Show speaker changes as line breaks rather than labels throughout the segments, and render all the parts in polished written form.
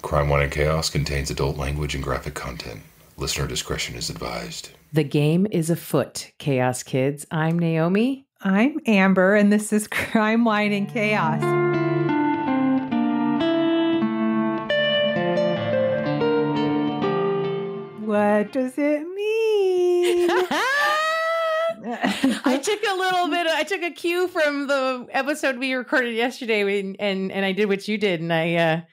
Crime, Wine, and Chaos contains adult language and graphic content. Listener discretion is advised.
The game is afoot, Chaos Kids. I'm Naomi.
I'm Amber, and this is Crime, Wine, and Chaos. What does it mean?
I took a cue from the episode we recorded yesterday and I did what you did, and I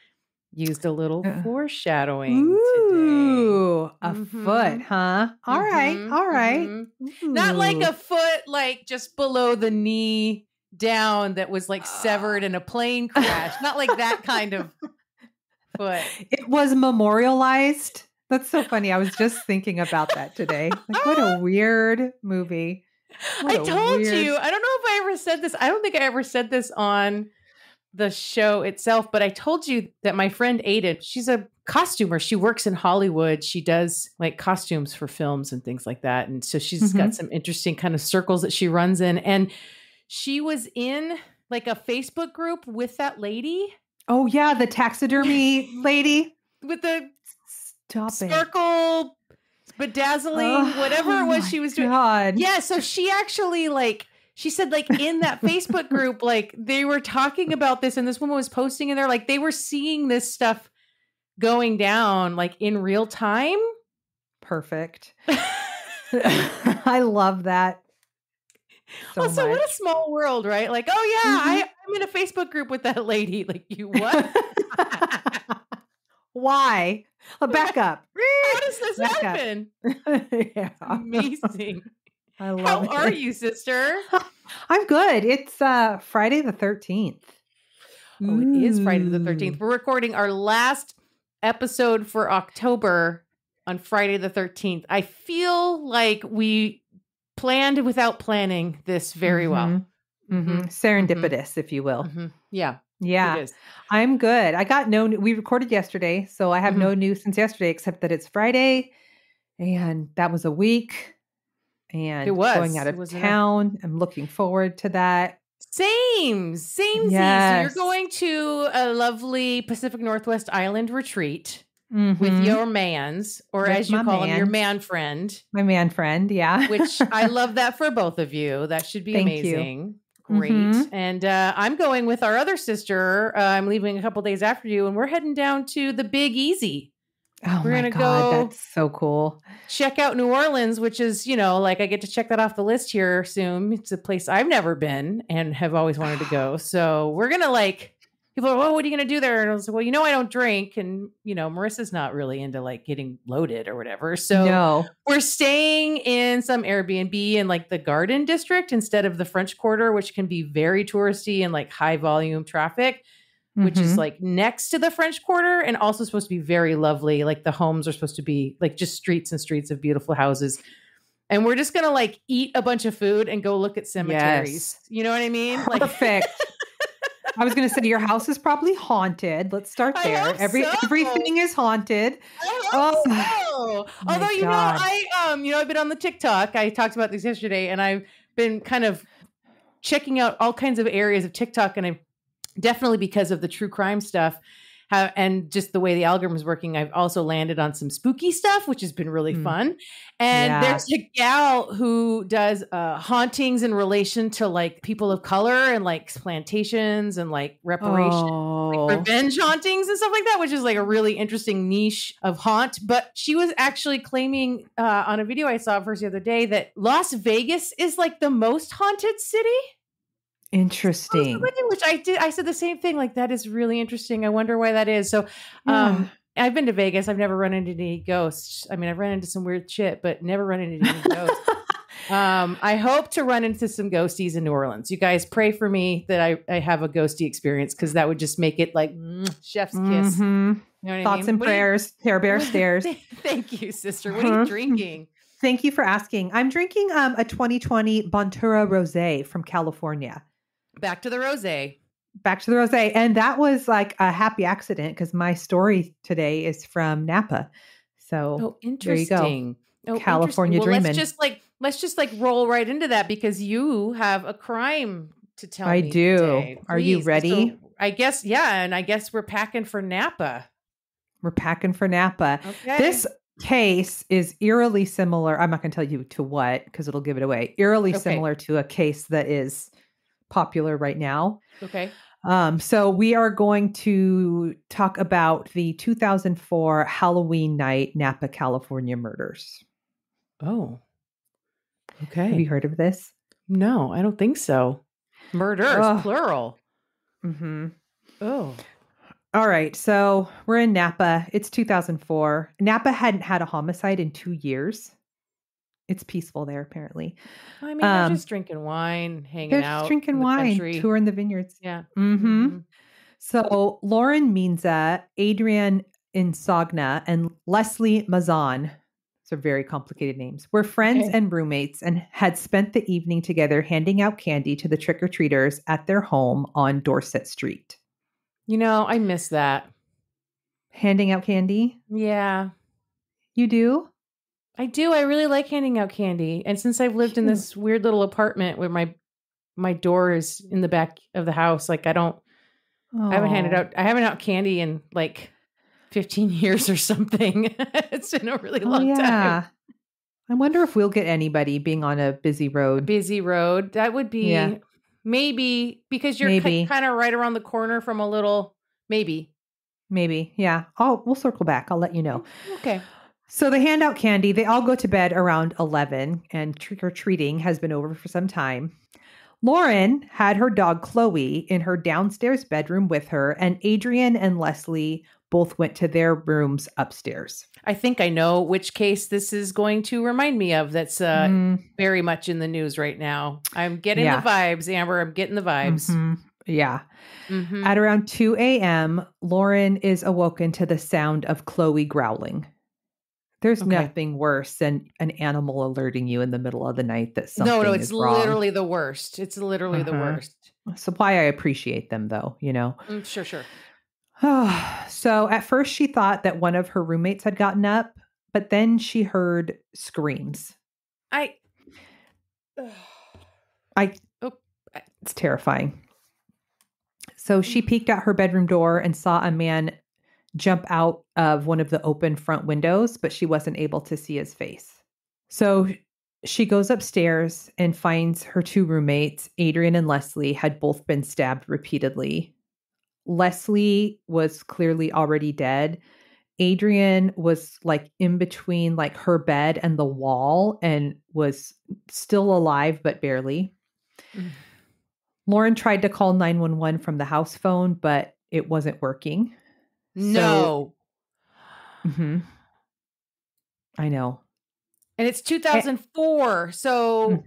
used a little foreshadowing
Ooh,
today.
A foot, huh? All right.
Not like a foot, like just below the knee down that was like severed in a plane crash. Not like that kind of foot.
It was memorialized. That's so funny. I was just thinking about that today. Like, what a weird movie.
I told you. I don't know if I ever said this. I don't think I ever said this on the show itself, but I told you that my friend Aiden, she's a costumer. She works in Hollywood. She does like costumes for films and things like that. And so she's got some interesting kind of circles that she runs in. And she was in like a Facebook group with that lady.
Oh yeah, the taxidermy lady.
With the
sparkle
bedazzling, whatever it was she was doing.
God.
Yeah, so she actually she said in that Facebook group, they were talking about this and this woman was posting in there, they were seeing this stuff going down in real time.
Perfect. I love that. So
what a small world, right? I'm in a Facebook group with that lady. You what?
Why? Back up.
How does this happen?
Yeah.
Amazing.
I love
How are you, sister?
I'm good. It's Friday the 13th.
Oh, it is Friday the 13th. We're recording our last episode for October on Friday the 13th. I feel like we planned without planning this very well.
Serendipitous, if you will.
Yeah.
Yeah.
It is.
I'm good. I got we recorded yesterday, so I have no news since yesterday except that it's Friday and that was a week. And
it was
going out of town. I'm looking forward to that.
Same.
Yes.
So you're going to a lovely Pacific Northwest Island retreat with your mans, or
with
as you call him, your man friend.
My man friend, yeah.
Which I love that for both of you. That should be amazing. Great. And I'm going with our other sister. I'm leaving a couple days after you, and we're heading down to the Big Easy.
Oh,
we're
my
gonna
God,
go
that's so cool.
Check out New Orleans, which is, I get to check that off the list here soon. It's a place I've never been and have always wanted to go. So we're going to people are, well, what are you going to do there? And I was like, well, I don't drink. And, Marissa's not really into getting loaded or whatever. So we're staying in some Airbnb in the Garden District instead of the French Quarter, which can be very touristy and high volume traffic. Which is next to the French Quarter and also supposed to be very lovely. The homes are supposed to be just streets and streets of beautiful houses. And we're just going to eat a bunch of food and go look at cemeteries.
Yes.
You know what I mean?
Perfect. I was going to say your house is probably haunted. Let's start there. Everything is haunted.
So. Although, I've been on the TikTok. I talked about this yesterday and I've been kind of checking out all kinds of areas of TikTok, and definitely because of the true crime stuff and just the way the algorithm is working, I've also landed on some spooky stuff, which has been really fun. And there's a gal who does hauntings in relation to people of color and plantations and reparation, revenge hauntings and stuff like that, which is a really interesting niche of haunt. But she was actually claiming on a video I saw of hers the other day that Las Vegas is the most haunted city.
Interesting.
Which I did. I said the same thing. That is really interesting. I wonder why that is. So, I've been to Vegas. I've never run into any ghosts. I mean, I've run into some weird shit, but never run into any ghosts. I hope to run into some ghosties in New Orleans. You guys pray for me that I have a ghosty experience, because that would just make it chef's kiss. You know what
Thoughts and prayers, Care Bear stairs.
Thank you, sister. What are you drinking?
Thank you for asking. I'm drinking a 2020 Bonterra Rose from California.
Back to the rosé.
And that was a happy accident because my story today is from Napa. So
interesting.
There you go.
California
dreaming.
Let's just roll right into that, because you have a crime to tell me.
I do.
Today.
Are you ready?
So I guess, yeah. And I guess we're packing for Napa.
We're packing for Napa.
Okay.
This case is eerily similar. I'm not going to tell you to what, because it'll give it away. Eerily similar to a case that is popular right now.
Okay.
So we are going to talk about the 2004 Halloween night Napa, California murders.
Oh. Okay.
Have you heard of this?
No, I don't think so. Murders, plural.
Mm-hmm.
Oh.
All right. So we're in Napa. It's 2004. Napa hadn't had a homicide in 2 years. It's peaceful there, apparently.
I mean, they're just drinking wine, hanging out.
Drinking wine, touring the vineyards.
Yeah.
Mm-hmm. So Lauren Minza, Adriane Insogna, and Leslie Mazan, those are very complicated names, were friends and roommates and had spent the evening together handing out candy to the trick-or-treaters at their home on Dorset Street.
You know, I miss that.
Handing out candy?
Yeah.
You do?
I do. I really like handing out candy. And since I've lived in this weird little apartment where my door is in the back of the house, like I haven't handed out candy in like 15 years or something. It's been a really long time.
I wonder if we'll get anybody being on a busy road.
That would be maybe, because you're kind of right around the corner from a little, maybe.
Yeah. We'll circle back. I'll let you know.
Okay.
So they hand out candy. They all go to bed around 11, and trick-or-treating has been over for some time. Lauren had her dog Chloe in her downstairs bedroom with her, and Adriane and Leslie both went to their rooms upstairs.
I think I know which case this is going to remind me of. That's very much in the news right now. I'm getting the vibes, Amber. I'm getting the vibes.
Mm-hmm. Yeah. Mm-hmm. At around 2 a.m., Lauren is awoken to the sound of Chloe growling. There's nothing worse than an animal alerting you in the middle of the night that something is wrong.
No, it's literally the worst. It's literally the worst.
So why I appreciate them, though, you know?
Sure.
So at first she thought that one of her roommates had gotten up, but then she heard screams. It's terrifying. So she peeked out her bedroom door and saw a man jump out of one of the open front windows, but she wasn't able to see his face. So she goes upstairs and finds her two roommates, Adriane and Leslie, had both been stabbed repeatedly. Leslie was clearly already dead. Adriane was like in between like her bed and the wall and was still alive, but barely. Lauren tried to call 911 from the house phone, but it wasn't working.
No.
I know.
And it's 2004. So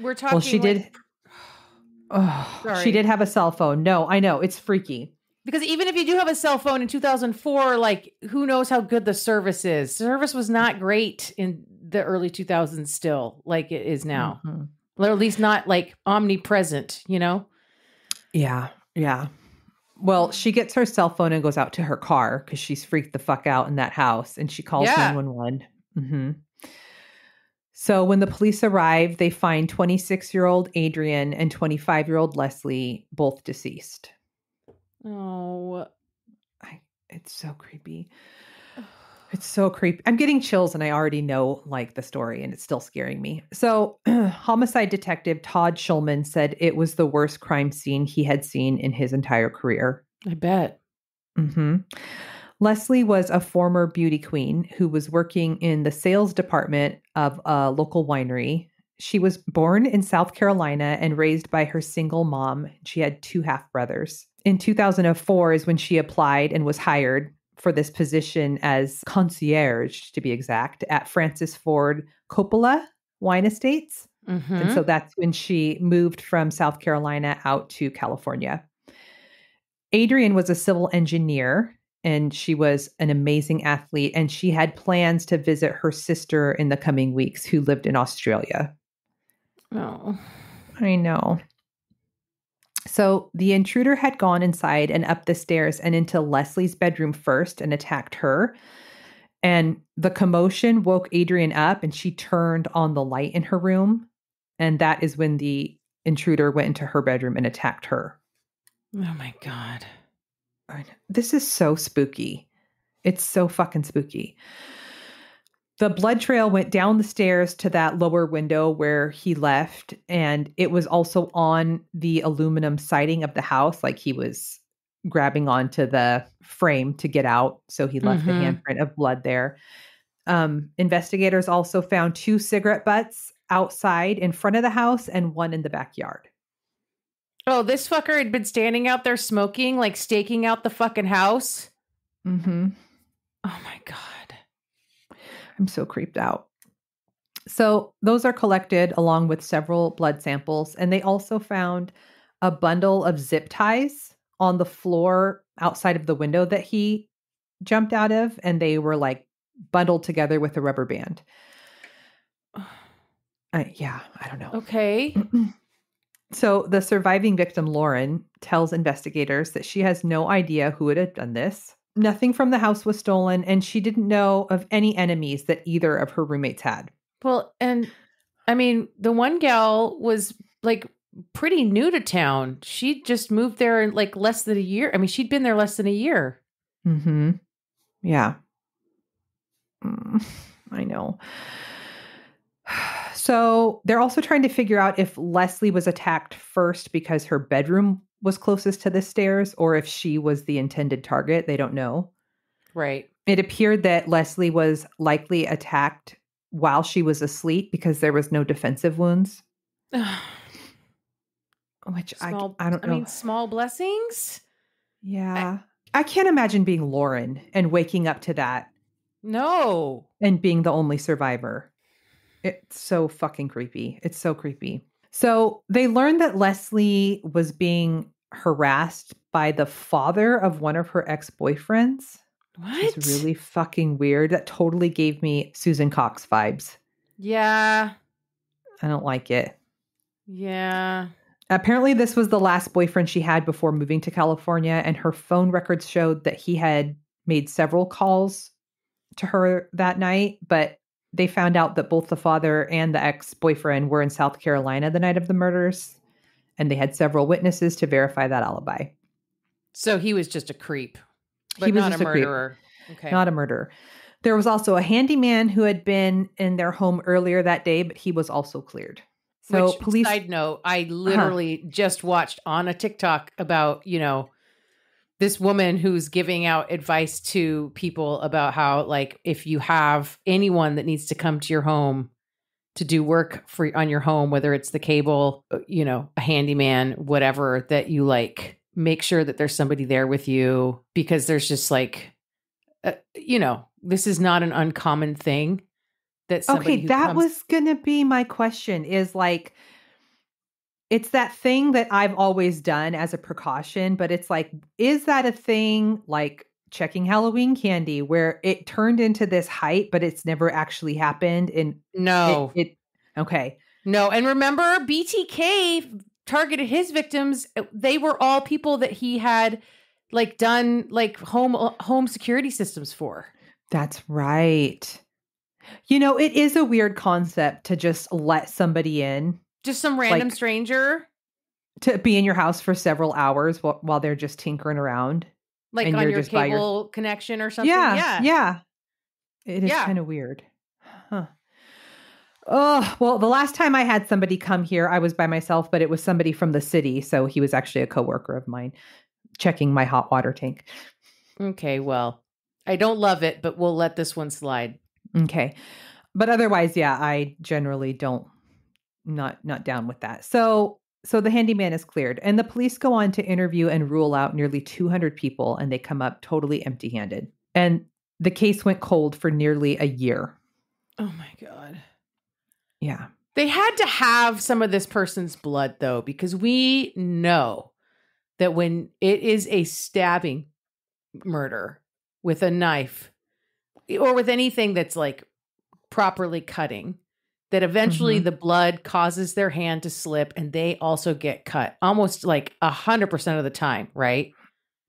we're talking.
Well, she did. She did have a cell phone. No, I know. It's freaky.
Because even if you do have a cell phone in 2004, like who knows how good the service is. Service was not great in the early 2000s still, like it is now. Or at least not like omnipresent, you know?
Yeah. Well, she gets her cell phone and goes out to her car because she's freaked the fuck out in that house, and she calls 911. So when the police arrive, they find 26-year-old Adriane and 25-year-old Leslie both deceased.
Oh,
it's so creepy. It's so creepy. I'm getting chills, and I already know like the story, and it's still scaring me. So homicide detective Todd Schulman said it was the worst crime scene he had seen in his entire career.
I bet.
Leslie was a former beauty queen who was working in the sales department of a local winery. She was born in South Carolina and raised by her single mom. She had two half-brothers. In 2004 is when she applied and was hired for this position as concierge, to be exact, at Francis Ford Coppola Wine Estates. And so that's when she moved from South Carolina out to California. Adriane was a civil engineer, and she was an amazing athlete, and she had plans to visit her sister in the coming weeks who lived in Australia.
Oh,
I know. So the intruder had gone inside and up the stairs and into Leslie's bedroom first and attacked her. And the commotion woke Adriane up, and she turned on the light in her room. And that is when the intruder went into her bedroom and attacked her.
Oh my God.
This is so spooky. It's so fucking spooky. The blood trail went down the stairs to that lower window where he left, and it was also on the aluminum siding of the house, like he was grabbing onto the frame to get out. So he left the handprint of blood there. Investigators also found 2 cigarette butts outside in front of the house and 1 in the backyard.
Oh, this fucker had been standing out there smoking, like staking out the fucking house.
Mm-hmm.
Oh my God.
I'm so creeped out. So those are collected along with several blood samples. And they also found a bundle of zip ties on the floor outside of the window that he jumped out of. And they were like bundled together with a rubber band. I don't know.
Okay.
So the surviving victim, Lauren, tells investigators that she has no idea who had done this. Nothing from the house was stolen, and she didn't know of any enemies that either of her roommates had.
Well, and I mean, the one gal was like pretty new to town. She just moved there in like less than a year. I mean, she'd been there less than a year.
Mm-hmm. Yeah. I know. So they're also trying to figure out if Leslie was attacked first because her bedroom was closest to the stairs or if she was the intended target. They don't know.
Right.
It appeared that Leslie was likely attacked while she was asleep because there was no defensive wounds. Which I don't know.
I mean, small blessings?
Yeah. I can't imagine being Lauren and waking up to that.
No.
And being the only survivor. It's so fucking creepy. It's so creepy. So they learned that Leslie was being harassed by the father of one of her ex-boyfriends.
What?
It's really fucking weird. That totally gave me Susan Cox vibes.
Yeah.
I don't like it.
Yeah.
Apparently this was the last boyfriend she had before moving to California, and her phone records showed that he had made several calls to her that night, but they found out that both the father and the ex-boyfriend were in South Carolina the night of the murders, and they had several witnesses to verify that alibi.
So he was just a creep, but
he was
not a murderer.
Okay. Not a murderer. There was also a handyman who had been in their home earlier that day, but he was also cleared. So
which,
police.
Side note, I literally just watched on a TikTok about, this woman who's giving out advice to people about how, like, if you have anyone that needs to come to your home to do work on your home, whether it's the cable, a handyman, whatever, that you like, make sure that there's somebody there with you, because there's just like, this is not an uncommon thing.
That was going to be my question is like, it's that thing that I've always done as a precaution, but it's like, is that a thing like checking Halloween candy where it turned into this hype, but it's never actually happened? And
no,
okay.
No. And remember, BTK targeted his victims. They were all people that he had like done like home security systems for.
That's right. It is a weird concept to just let somebody in.
Just some random stranger.
To be in your house for several hours while they're just tinkering around.
Like on your cable connection or something?
Yeah. It is kind of weird. Huh. Oh, well, the last time I had somebody come here, I was by myself, but it was somebody from the city. So he was actually a coworker of mine checking my hot water tank.
Okay, well, I don't love it, but we'll let this one slide.
Okay. But otherwise, I generally don't. Not down with that. So the handyman is cleared, and the police go on to interview and rule out nearly 200 people, and they come up totally empty-handed. And the case went cold for nearly a year.
Oh my God.
Yeah.
They had to have some of this person's blood, though, because we know that when it is a stabbing murder with a knife or with anything that's like properly cutting, that eventually the blood causes their hand to slip and they also get cut almost like 100% of the time, right?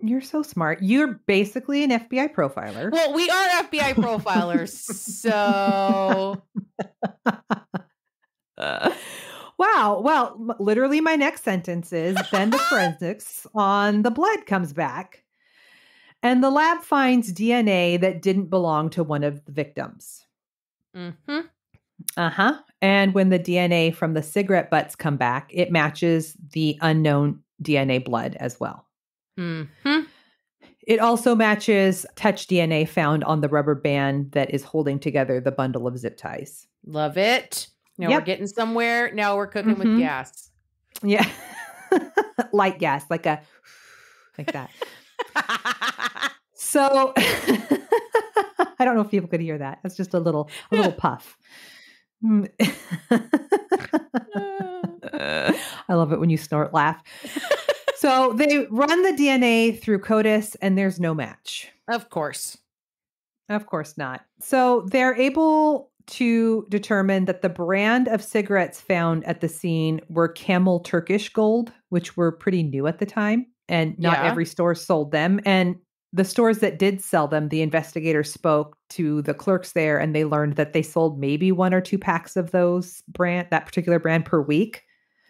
You're so smart. You're basically an FBI profiler.
Well, we are FBI profilers, so...
Wow. Well, literally my next sentence is, then the forensics on the blood comes back. And the lab finds DNA that didn't belong to one of the victims.
Mm-hmm.
Uh-huh. And when the DNA from the cigarette butts come back, it matches the unknown DNA blood as well.
Mm-hmm.
It also matches touch DNA found on the rubber band that is holding together the bundle of zip ties.
Love it. Now we're getting somewhere. Now we're cooking with gas.
Yeah. Light gas, like that. So I don't know if people could hear that. It's just a little puff. I love it when you snort laugh. So they run the DNA through CODIS and there's no match.
Of course.
Of course not. So they're able to determine that the brand of cigarettes found at the scene were Camel Turkish Gold, which were pretty new at the time. And not every store sold them. And the stores that did sell them, the investigators spoke to the clerks there and they learned that they sold maybe 1 or 2 packs of that particular brand per week.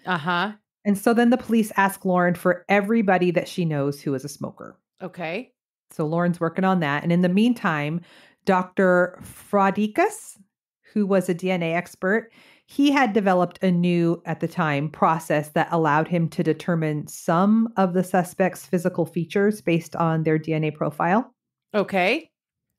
Uh-huh.
And so then the police ask Lauren for everybody that she knows who is a smoker.
Okay. So
Lauren's working on that. And in the meantime, Dr. Fradikas, who was a DNA expert, he had developed a new, at the time, process that allowed him to determine some of the suspects' physical features based on their DNA profile.
Okay.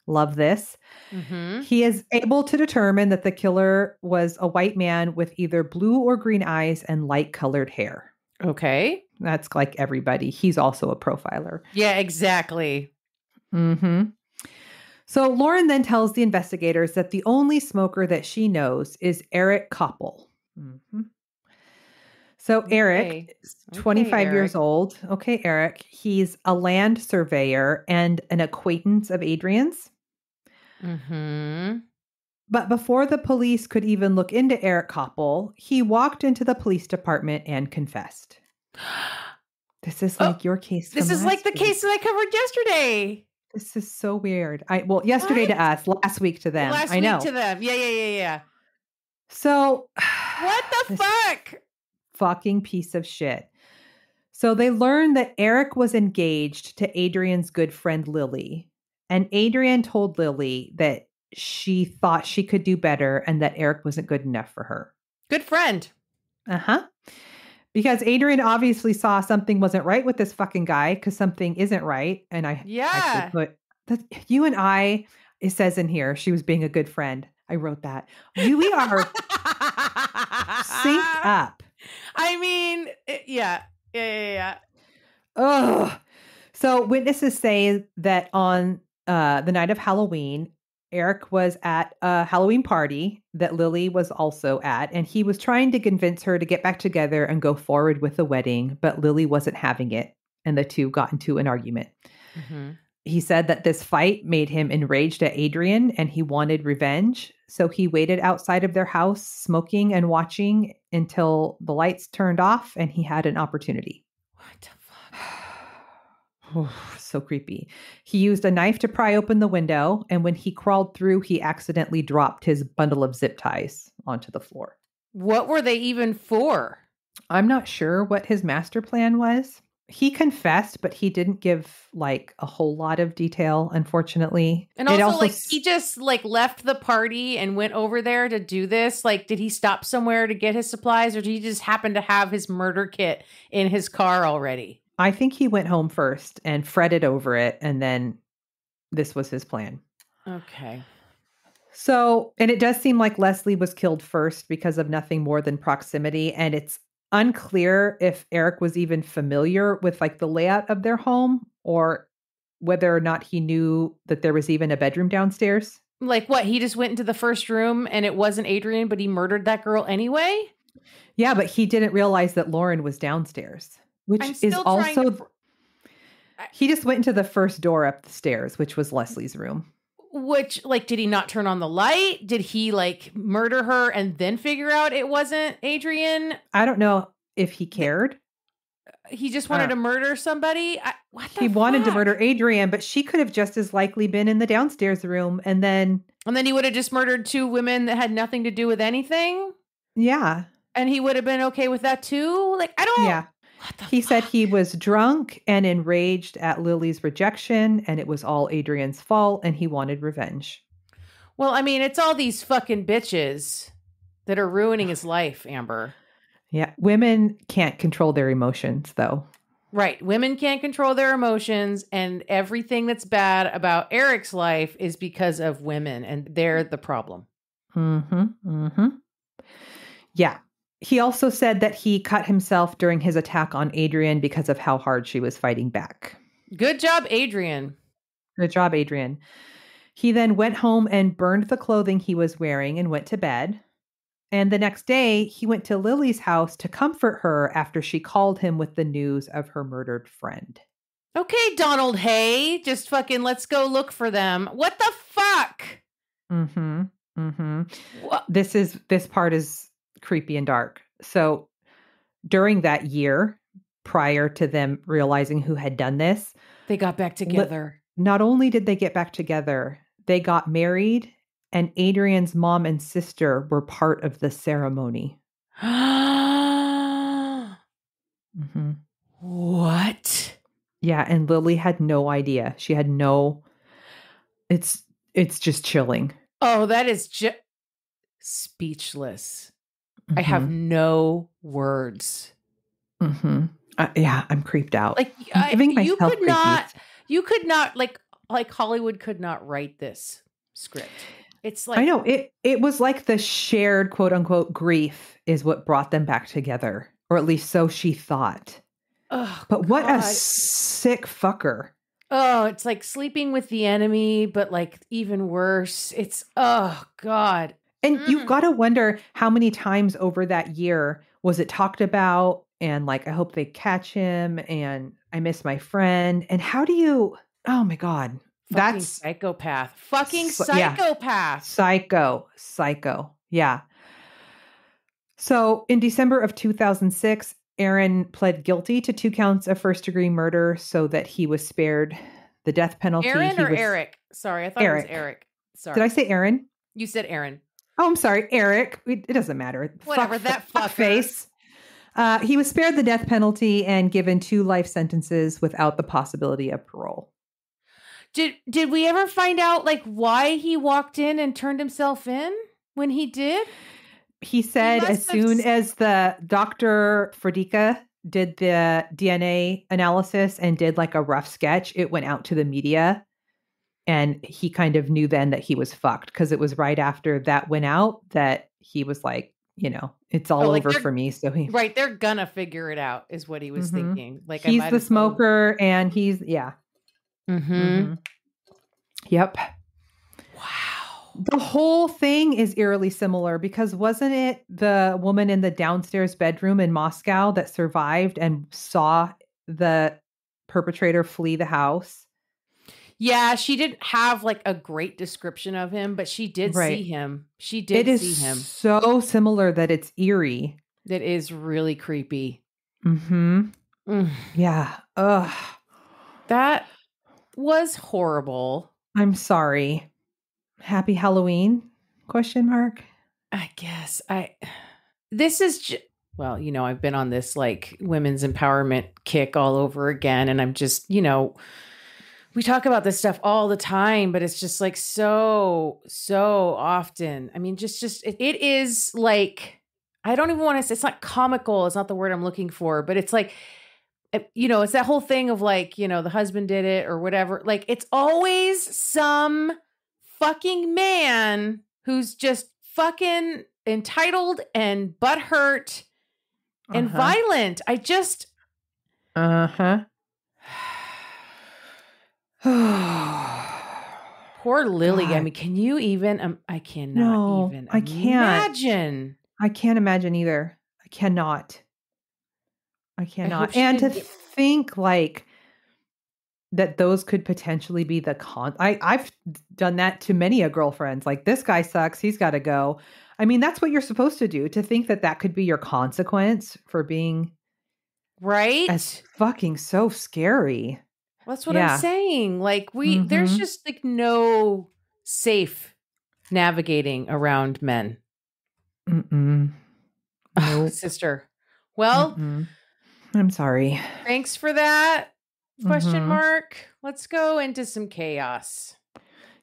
Love this.
Mm-hmm.
He is able to determine that the killer was a white man with either blue or green eyes and light-colored hair.
Okay.
That's like everybody. He's also a profiler.
Yeah, exactly.
Mm-hmm. So Lauren then tells the investigators that the only smoker that she knows is Eric Koppel. Mm-hmm. So Eric is 25 years old. Okay, Eric. He's a land surveyor and an acquaintance of Adriane's.
Mm-hmm.
But before the police could even look into Eric Koppel, he walked into the police department and confessed. This is like your case.
This is like the case that I covered yesterday.
This is so weird. Yesterday to us, last week to them.
Last
I know.
week to them. Yeah.
So
what the fuck?
Fucking piece of shit. So they learned that Eric was engaged to Adriane's good friend Lily. And Adriane told Lily that she thought she could do better and that Eric wasn't good enough for her.
Good friend.
Uh-huh. Because Adriane obviously saw something wasn't right with this fucking guy because something isn't right. And I actually put that you and I, it says in here, she was being a good friend. I wrote that. We are synced up.
I mean, yeah.
Ugh. So witnesses say that on the night of Halloween, Eric was at a Halloween party that Lily was also at, and he was trying to convince her to get back together and go forward with the wedding, but Lily wasn't having it, and the two got into an argument.
Mm-hmm.
He said that this fight made him enraged at Adriane, and he wanted revenge, so he waited outside of their house, smoking and watching until the lights turned off, and he had an opportunity.
What the fuck?
So creepy. He used a knife to pry open the window, and when he crawled through, he accidentally dropped his bundle of zip ties onto the floor.
What were they even for?
I'm not sure what his master plan was. He confessed, but he didn't give like a whole lot of detail, unfortunately.
And also like he just like left the party and went over there to do this. Like, did he stop somewhere to get his supplies, or did he just happen to have his murder kit in his car already?
I think he went home first and fretted over it, and then this was his plan.
Okay.
So, and it does seem like Leslie was killed first because of nothing more than proximity, and it's unclear if Eric was even familiar with like the layout of their home or whether or not he knew that there was even a bedroom downstairs.
Like what? He just went into the first room and it wasn't Adriane, but he murdered that girl anyway?
Yeah, but he didn't realize that Lauren was downstairs. Which is also, he just went into the first door up the stairs, which was Leslie's room.
Which, like, did he not turn on the light? Did he, like, murder her and then figure out it wasn't Adriane?
I don't know if he cared.
He just wanted to murder somebody?
He wanted to murder Adriane, but she could have just as likely been in the downstairs room, and then
he would have just murdered 2 women that had nothing to do with anything?
Yeah.
And he would have been okay with that too? Like, I don't...
Yeah. He said he was drunk and enraged at Lily's rejection, and it was all Adriane's fault, and he wanted revenge.
Well, I mean, it's all these fucking bitches that are ruining his life, Amber.
Yeah. Women can't control their emotions, though.
Right. Women can't control their emotions, and everything that's bad about Eric's life is because of women, and they're the problem.
Yeah. He also said that he cut himself during his attack on Adriane because of how hard she was fighting back.
Good job, Adriane.
Good job, Adriane. He then went home and burned the clothing he was wearing and went to bed. And the next day, he went to Lily's house to comfort her after she called him with the news of her murdered friend.
Okay, Donald Hay, just fucking let's go look for them. What the fuck? What?
This part is creepy and dark. So during that year, prior to them realizing who had done this,
they got back together.
Not only did they get back together, they got married, and Adriane's mom and sister were part of the ceremony.
What?
Yeah, and Lily had no idea. She had no... It's just chilling.
Oh, that is just speechless. I have no words.
Yeah, I'm creeped out.
Like
I'm giving myself
you could not like Hollywood could not write this script. It's like
I know it was like the shared quote unquote grief is what brought them back together, or at least so she thought.
Oh,
but what
God.
a sick fucker.
Oh, it's like sleeping with the enemy, but like even worse. It's oh God.
And you've got to wonder how many times over that year was it talked about, and like I hope they catch him, and I miss my friend, and how do you? Oh my God.
That's psychopath. Fucking psychopath.
Yeah. Psycho. Yeah. So in December of 2006, Aaron pled guilty to 2 counts of first-degree murder so that he was spared the death penalty.
Eric? Sorry, I thought
Eric.
it was Eric. Sorry.
Did I say Aaron?
You said Aaron.
Oh, I'm sorry. Eric. It doesn't matter.
Whatever, that fuck
face. He was spared the death penalty and given 2 life sentences without the possibility of parole.
Did we ever find out like why he walked in and turned himself in when he did?
He said as soon as the Dr. Fredica did the DNA analysis and did like a rough sketch, it went out to the media. And he kind of knew then that he was fucked, because it was right after that went out that he was like, you know, it's all over for me. So
they're gonna figure it out is what he was thinking. Like
he's the smoker and he's Yep.
Wow.
The whole thing is eerily similar, because wasn't it the woman in the downstairs bedroom in Moscow that survived and saw the perpetrator flee the house?
Yeah, she didn't have like a great description of him, but she did see him. She did see him.
So similar that it's eerie.
That is really creepy.
Yeah. Ugh.
That was horrible.
I'm sorry. Happy Halloween? Question mark.
I guess this is well, you know, I've been on this like women's empowerment kick all over again, and I'm just, you know, we talk about this stuff all the time, but it's just like so often. I mean, just it is like, I don't even want to say, it's not comical. It's not the word I'm looking for, but it's like, you know, it's that whole thing of like, you know, the husband did it or whatever. Like it's always some fucking man who's just fucking entitled and butthurt and violent. I just. Poor Lily. God. I mean, can you even? I cannot even.
I can't
imagine.
I can't imagine either. I cannot. And to think like that those could potentially be the I've done that to many a girlfriends. Like, this guy sucks. He's got to go. I mean, that's what you're supposed to do. To think that could be your consequence for being
right.
As fucking so scary.
That's what I'm saying. Like there's just like no safe navigating around men.
Nope.
Sister. Well,
I'm sorry.
Thanks for that. Question mark. Let's go into some chaos.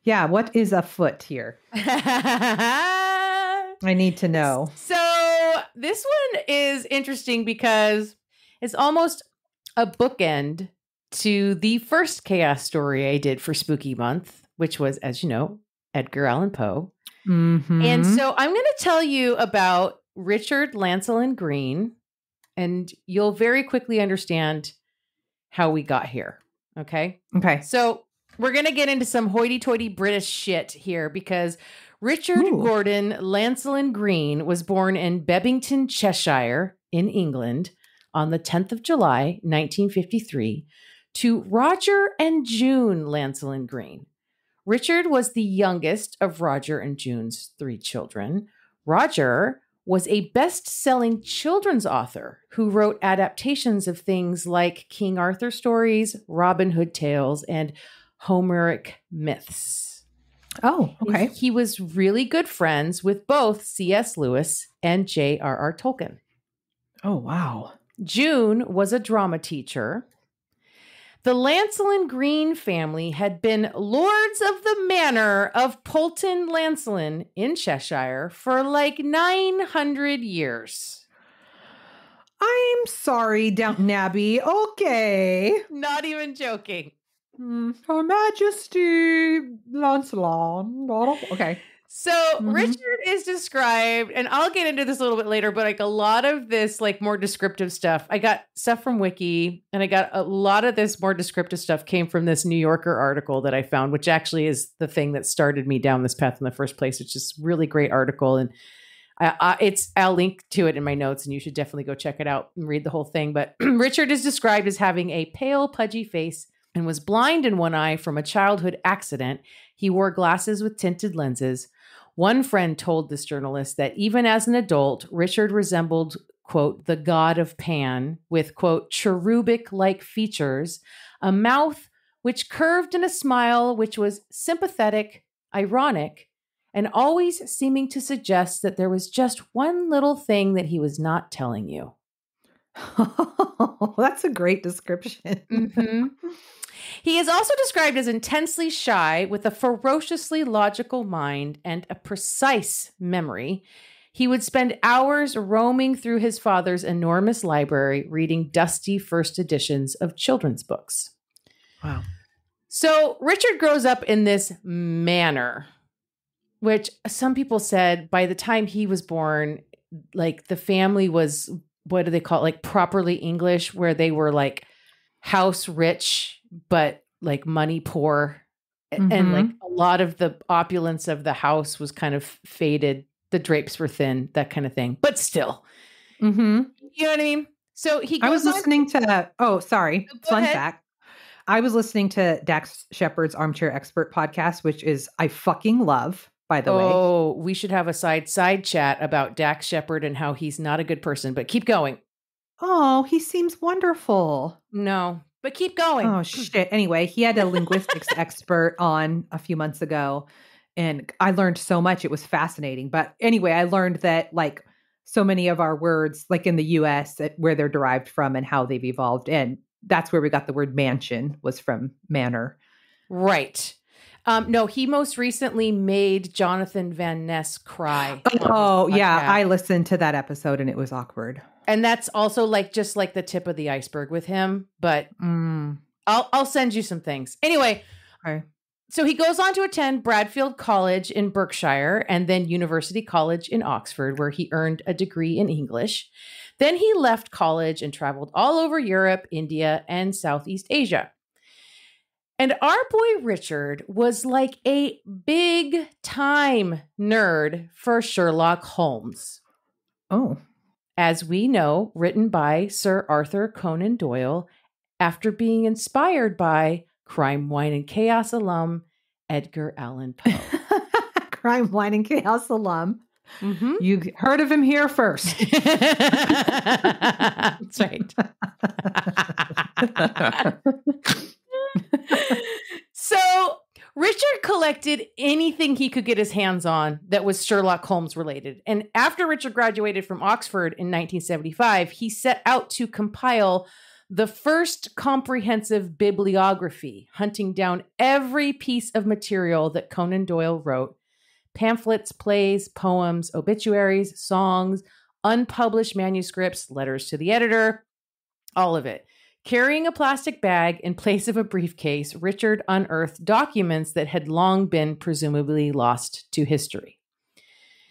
Yeah, what is afoot here? I need to know.
So this one is interesting because it's almost a bookend to the first chaos story I did for Spooky Month, which was, as you know, Edgar Allan Poe. And so I'm going to tell you about Richard Lancelyn Green, and you'll very quickly understand how we got here. Okay. So we're going to get into some hoity-toity British shit here because Richard Gordon Lancelyn Green was born in Bebington, Cheshire, in England on the 10th of July, 1953, to Roger and June Lancelyn Green. Richard was the youngest of Roger and June's 3 children. Roger was a best-selling children's author who wrote adaptations of things like King Arthur stories, Robin Hood tales, and Homeric myths.
Oh, okay.
He was really good friends with both C.S. Lewis and J.R.R. Tolkien.
Oh, wow.
June was a drama teacher. The Lancelyn Green family had been lords of the manor of Poulton Lancelyn in Cheshire for like 900 years.
I'm sorry, Downton Abbey. Okay.
Not even joking.
Her Majesty Lancelyn. Okay.
So Richard is described, and I'll get into this a little bit later, but like a lot of this like more descriptive stuff, I got stuff from Wiki, and I got a lot of this more descriptive stuff came from this New Yorker article that I found, which actually is the thing that started me down this path in the first place. It's just a really great article, and I'll link to it in my notes, and you should definitely go check it out and read the whole thing. But Richard is described as having a pale, pudgy face and was blind in one eye from a childhood accident. He wore glasses with tinted lenses. One friend told this journalist that even as an adult, Richard resembled, quote, the god of Pan with, quote, cherubic-like features, a mouth which curved in a smile which was sympathetic, ironic, and always seeming to suggest that there was just one little thing that he was not telling you.
That's a great description.
He is also described as intensely shy with a ferociously logical mind and a precise memory. He would spend hours roaming through his father's enormous library, reading dusty first editions of children's books.
Wow.
So Richard grows up in this manor, which some people said by the time he was born, like the family was, what do they call it? Like properly English, where they were like house rich, but like money poor. And like a lot of the opulence of the house was kind of faded. The drapes were thin, that kind of thing. But still, you know what I mean? So he goes
I was listening to, fun
ahead.
fact. I was listening to Dax Shepard's Armchair Expert podcast, which is, I fucking love, by the way.
Oh, we should have a side chat about Dax Shepard and how he's not a good person, but keep going.
Oh, he seems wonderful.
No, but keep going.
Oh, shit. Anyway, he had a linguistics expert on a few months ago, and I learned so much. It was fascinating. But anyway, I learned that like so many of our words, like in the US, where they're derived from and how they've evolved. And that's where we got the word mansion, was from manor.
Right. No, he most recently made Jonathan Van Ness cry.
Oh, yeah. I listened to that episode and it was awkward.
And that's also like just like the tip of the iceberg with him. But I'll send you some things. Anyway,
okay.
So he goes on to attend Bradfield College in Berkshire and then University College in Oxford, where he earned a degree in English. Then he left college and traveled all over Europe, India, and Southeast Asia. And our boy Richard was like a big time nerd for Sherlock Holmes.
Oh.
As we know, written by Sir Arthur Conan Doyle after being inspired by Crime, Wine, and Chaos alum Edgar Allan Poe.
Crime, Wine, and Chaos alum. You heard of him here first.
That's right. So Richard collected anything he could get his hands on that was Sherlock Holmes related. And after Richard graduated from Oxford in 1975, he set out to compile the first comprehensive bibliography, hunting down every piece of material that Conan Doyle wrote: pamphlets, plays, poems, obituaries, songs, unpublished manuscripts, letters to the editor, all of it. Carrying a plastic bag in place of a briefcase, Richard unearthed documents that had long been presumably lost to history.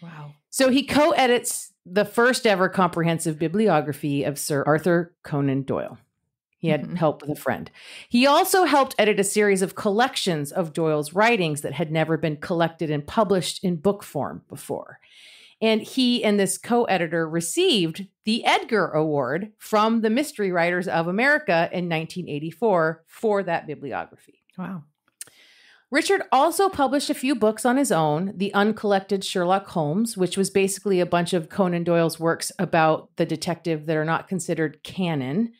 Wow.
So he co-edits the first ever comprehensive bibliography of Sir Arthur Conan Doyle. He had help with a friend. He also helped edit a series of collections of Doyle's writings that had never been collected and published in book form before. And he and this co-editor received the Edgar Award from the Mystery Writers of America in 1984 for that bibliography.
Wow.
Richard also published a few books on his own: The Uncollected Sherlock Holmes, which was basically a bunch of Conan Doyle's works about the detective that are not considered canon.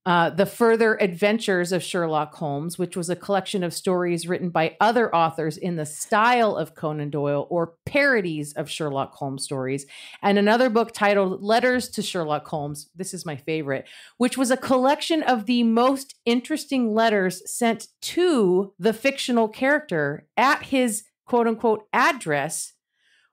The Further Adventures of Sherlock Holmes, which was a collection of stories written by other authors in the style of Conan Doyle or parodies of Sherlock Holmes stories. And another book titled Letters to Sherlock Holmes, this is my favorite, which was a collection of the most interesting letters sent to the fictional character at his quote-unquote address,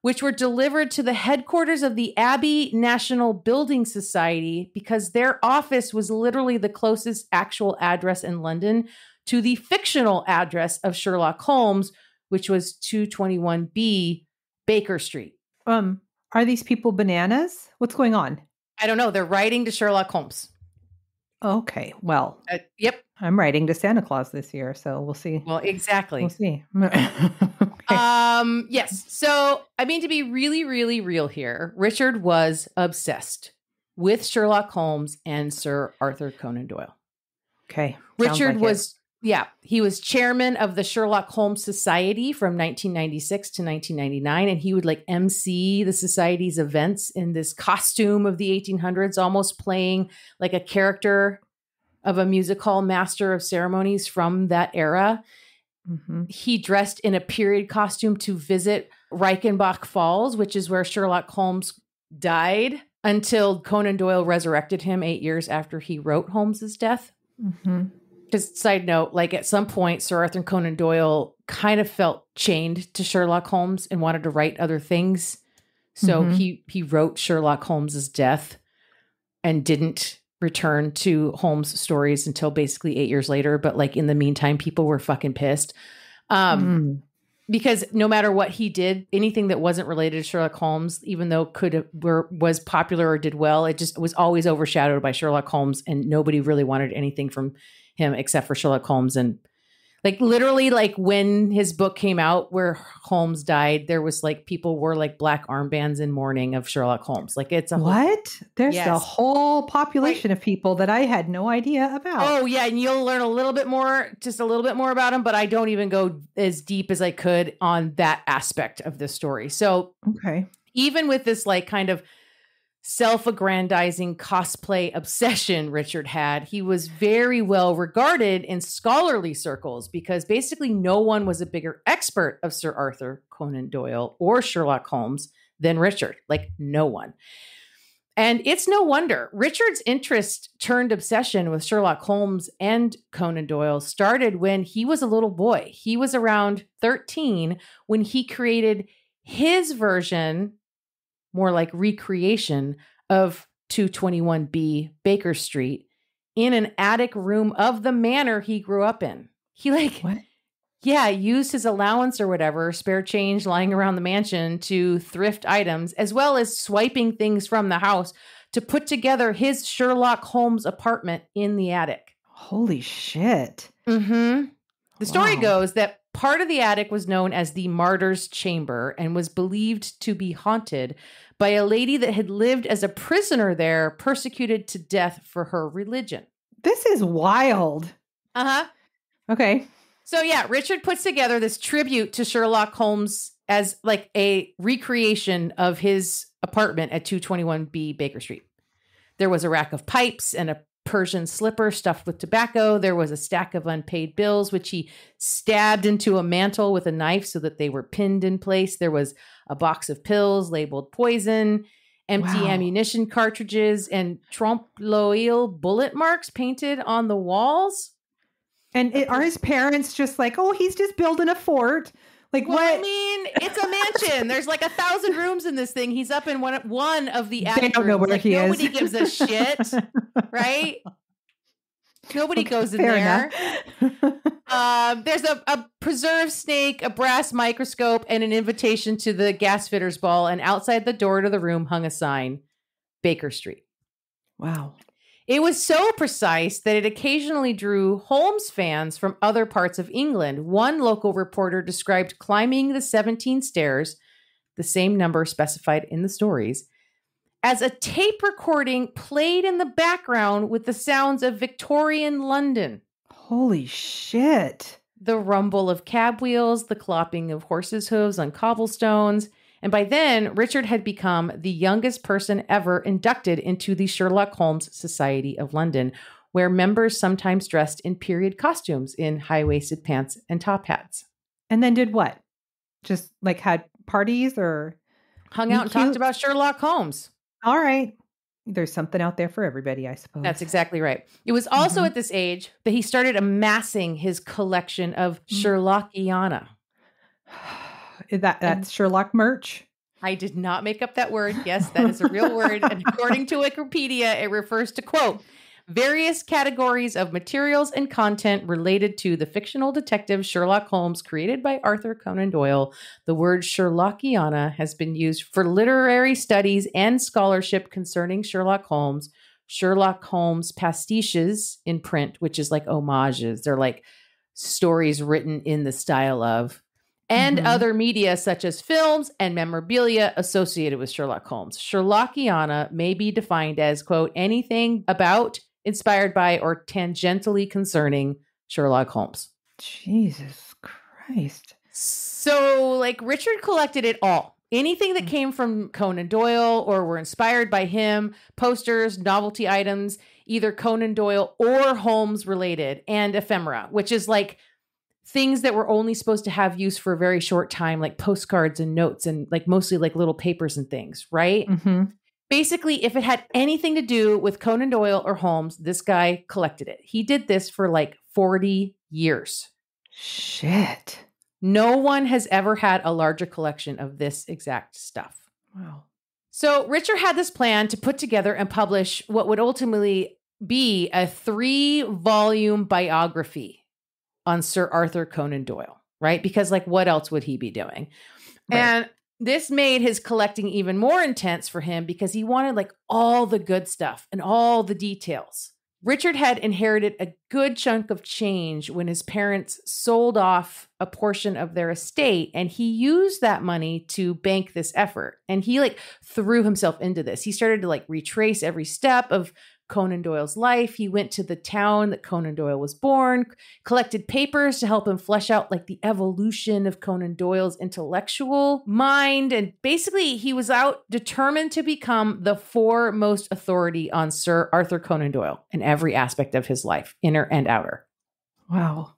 which were delivered to the headquarters of the Abbey National Building Society because their office was literally the closest actual address in London to the fictional address of Sherlock Holmes, which was 221B Baker Street.
Are these people bananas? What's going on?
I don't know. They're writing to Sherlock Holmes.
Okay. Well,
yep.
I'm writing to Santa Claus this year, so we'll see.
Well, exactly.
We'll see.
Yes. So, I mean, to be really, really real here, Richard was obsessed with Sherlock Holmes and Sir Arthur Conan Doyle.
Okay.
Richard he was chairman of the Sherlock Holmes Society from 1996 to 1999. And he would like MC the society's events in this costume of the 1800s, almost playing like a character of a music hall master of ceremonies from that era. Mm-hmm. He dressed in a period costume to visit Reichenbach Falls, which is where Sherlock Holmes died, until Conan Doyle resurrected him 8 years after he wrote Holmes's death. Mm-hmm. Just side note, like at some point, Sir Arthur Conan Doyle kind of felt chained to Sherlock Holmes and wanted to write other things. So he wrote Sherlock Holmes's death and didn't return to Holmes' stories until basically 8 years later. But like in the meantime, people were fucking pissed. Because no matter what he did, anything that wasn't related to Sherlock Holmes, even though was popular or did well, it just was always overshadowed by Sherlock Holmes, and nobody really wanted anything from him except for Sherlock Holmes. And like literally, like when his book came out where Holmes died, there was like people wore like black armbands in mourning of Sherlock Holmes. Like it's a
There's a whole population of people that I had no idea about.
Oh yeah, and you'll learn a little bit more about him, but I don't even go as deep as I could on that aspect of this story. So even with this like kind of self-aggrandizing cosplay obsession Richard had, he was very well regarded in scholarly circles because basically no one was a bigger expert of Sir Arthur Conan Doyle or Sherlock Holmes than Richard. Like no one. And it's no wonder Richard's interest turned obsession with Sherlock Holmes and Conan Doyle started when he was a little boy. He was around 13 when he created his version, more like recreation, of 221B Baker Street in an attic room of the manor he grew up in. He used his allowance or whatever, spare change lying around the mansion, to thrift items, as well as swiping things from the house to put together his Sherlock Holmes apartment in the attic.
Holy shit.
Mm-hmm. The story goes that part of the attic was known as the Martyr's Chamber and was believed to be haunted by a lady that had lived as a prisoner there, persecuted to death for her religion.
This is wild.
Uh-huh.
Okay.
So yeah, Richard puts together this tribute to Sherlock Holmes as like a recreation of his apartment at 221B Baker Street. There was a rack of pipes and a Persian slipper stuffed with tobacco. There was a stack of unpaid bills, which he stabbed into a mantle with a knife so that they were pinned in place. There was a box of pills labeled poison, empty ammunition cartridges, and trompe l'oeil bullet marks painted on the walls.
And are his parents just like, oh, he's just building a fort? Like,
well,
what?
I mean, it's a mansion. There's like 1,000 rooms in this thing. He's up in one of the attic
They don't know
rooms.
where he
nobody
is.
gives a shit, right? Nobody goes in
fair
there. There's a preserved snake, a brass microscope, and an invitation to the gas fitters ball. And outside the door to the room hung a sign, Baker Street.
Wow.
It was so precise that it occasionally drew Holmes fans from other parts of England. One local reporter described climbing the 17 stairs, the same number specified in the stories, as a tape recording played in the background with the sounds of Victorian London.
Holy shit.
The rumble of cab wheels, the clopping of horses' hooves on cobblestones. And by then, Richard had become the youngest person ever inducted into the Sherlock Holmes Society of London, where members sometimes dressed in period costumes in high-waisted pants and top hats.
And then did what? Just like had parties or
hung out and talked about Sherlock Holmes.
All right. There's something out there for everybody, I suppose.
That's exactly right. It was also at this age that he started amassing his collection of Sherlockiana.
That's Sherlock merch?
I did not make up that word. Yes, that is a real word. And according to Wikipedia, it refers to, quote, various categories of materials and content related to the fictional detective Sherlock Holmes created by Arthur Conan Doyle. The word Sherlockiana has been used for literary studies and scholarship concerning Sherlock Holmes pastiches in print, which is like homages. They're like stories written in the style of, and other media such as films and memorabilia associated with Sherlock Holmes. Sherlockiana may be defined as, quote, anything about, inspired by, or tangentially concerning Sherlock Holmes.
Jesus Christ.
So, like, Richard collected it all. Anything that came from Conan Doyle or were inspired by him, posters, novelty items, either Conan Doyle or Holmes related, and ephemera, which is like things that were only supposed to have use for a very short time, like postcards and notes and like mostly like little papers and things, right? Basically, if it had anything to do with Conan Doyle or Holmes, this guy collected it. He did this for like 40 years.
Shit.
No one has ever had a larger collection of this exact stuff.
Wow.
So Richard had this plan to put together and publish what would ultimately be a 3-volume biography on Sir Arthur Conan Doyle, right? Because like, what else would he be doing? Right. And this made his collecting even more intense for him because he wanted like all the good stuff and all the details. Richard had inherited a good chunk of change when his parents sold off a portion of their estate, and he used that money to bank this effort. And he like threw himself into this. He started to like retrace every step of Conan Doyle's life. He went to the town that Conan Doyle was born, collected papers to help him flesh out like the evolution of Conan Doyle's intellectual mind. And basically he was out determined to become the foremost authority on Sir Arthur Conan Doyle in every aspect of his life, inner and outer.
Wow.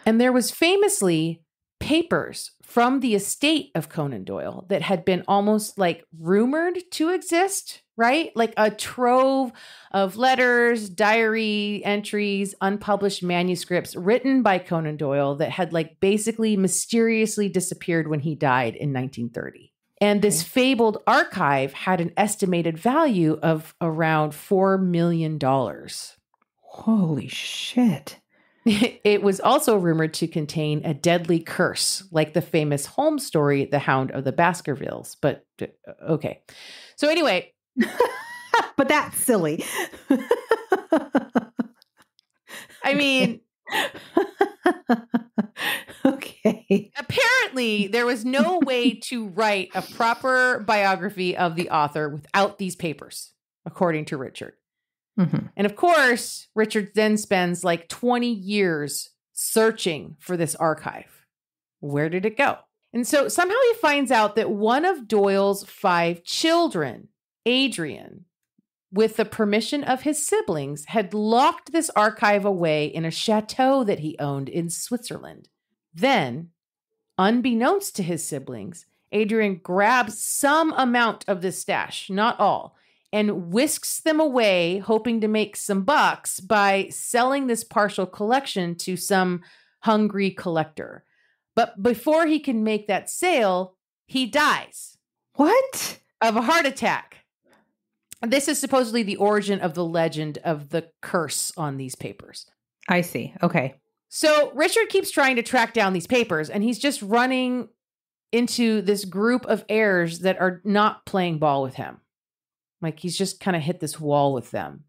And there was famously papers from the estate of Conan Doyle that had been almost like rumored to exist, right? Like a trove of letters, diary entries, unpublished manuscripts written by Conan Doyle that had like basically mysteriously disappeared when he died in 1930. And this fabled archive had an estimated value of around $4 million.
Holy shit.
It was also rumored to contain a deadly curse, like the famous Holmes story, The Hound of the Baskervilles. But okay. So anyway.
But that's silly.
I mean.
Okay.
Apparently, there was no way to write a proper biography of the author without these papers, according to Richard. And of course, Richard then spends like 20 years searching for this archive. Where did it go? And so somehow he finds out that one of Doyle's 5 children, Adriane, with the permission of his siblings, had locked this archive away in a chateau that he owned in Switzerland. Then, unbeknownst to his siblings, Adriane grabs some amount of this stash, not all, and whisks them away, hoping to make some bucks by selling this partial collection to some hungry collector. But before he can make that sale, he dies.
What?
Of a heart attack. This is supposedly the origin of the legend of the curse on these papers.
I see. Okay.
So Richard keeps trying to track down these papers, and he's just running into this group of heirs that are not playing ball with him. Like, he's just kind of hit this wall with them.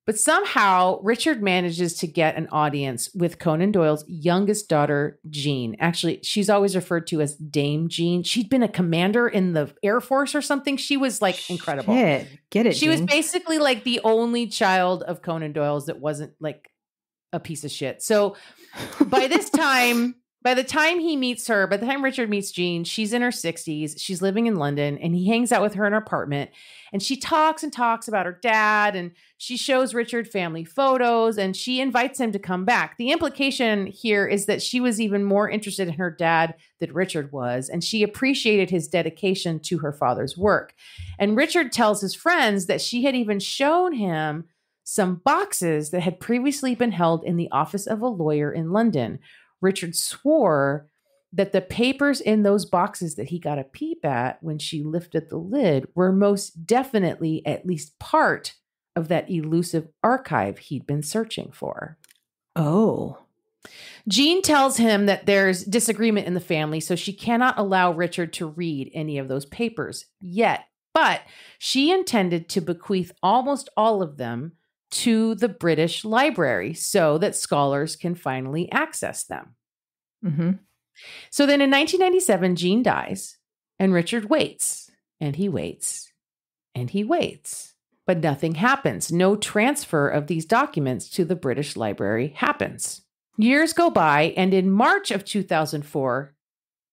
But somehow Richard manages to get an audience with Conan Doyle's youngest daughter, Jean. Actually, she's always referred to as Dame Jean. She'd been a commander in the Air Force or something. She was like incredible.
Get it.
She
Jean.
was basically like the only child of Conan Doyle's that wasn't like a piece of shit. So by the time Richard meets Jean, she's in her 60s. She's living in London, and he hangs out with her in her apartment. And she talks and talks about her dad, and she shows Richard family photos, and she invites him to come back. The implication here is that she was even more interested in her dad than Richard was, and she appreciated his dedication to her father's work. And Richard tells his friends that she had even shown him some boxes that had previously been held in the office of a lawyer in London. Richard swore that the papers in those boxes that he got a peep at when she lifted the lid were most definitely at least part of that elusive archive he'd been searching for.
Oh.
Jean tells him that there's disagreement in the family, so she cannot allow Richard to read any of those papers yet. But she intended to bequeath almost all of them to the British Library so that scholars can finally access them.
Mm-hmm.
So then in 1997, Jean dies, and Richard waits, and he waits, and he waits. But nothing happens. No transfer of these documents to the British Library happens. Years go by, and in March of 2004,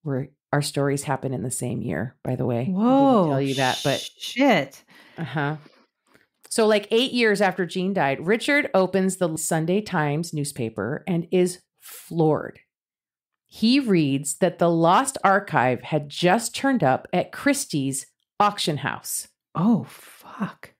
where our stories happen in the same year, by the way.
Whoa.
I didn't tell you that, but
shit.
Uh-huh. So like 8 years after Jean died, Richard opens the Sunday Times newspaper and is floored. He reads that the lost archive had just turned up at Christie's auction house.
Oh, fuck.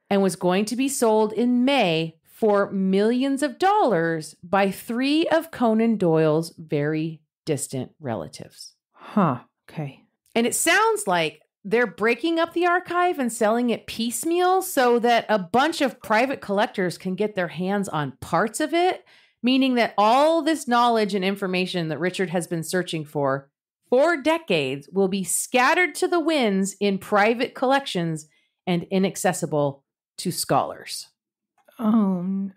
And was going to be sold in May for millions of dollars by 3 of Conan Doyle's very distant relatives.
Huh. Okay.
And it sounds like they're breaking up the archive and selling it piecemeal so that a bunch of private collectors can get their hands on parts of it, meaning that all this knowledge and information that Richard has been searching for decades will be scattered to the winds in private collections and inaccessible to scholars.
Oh,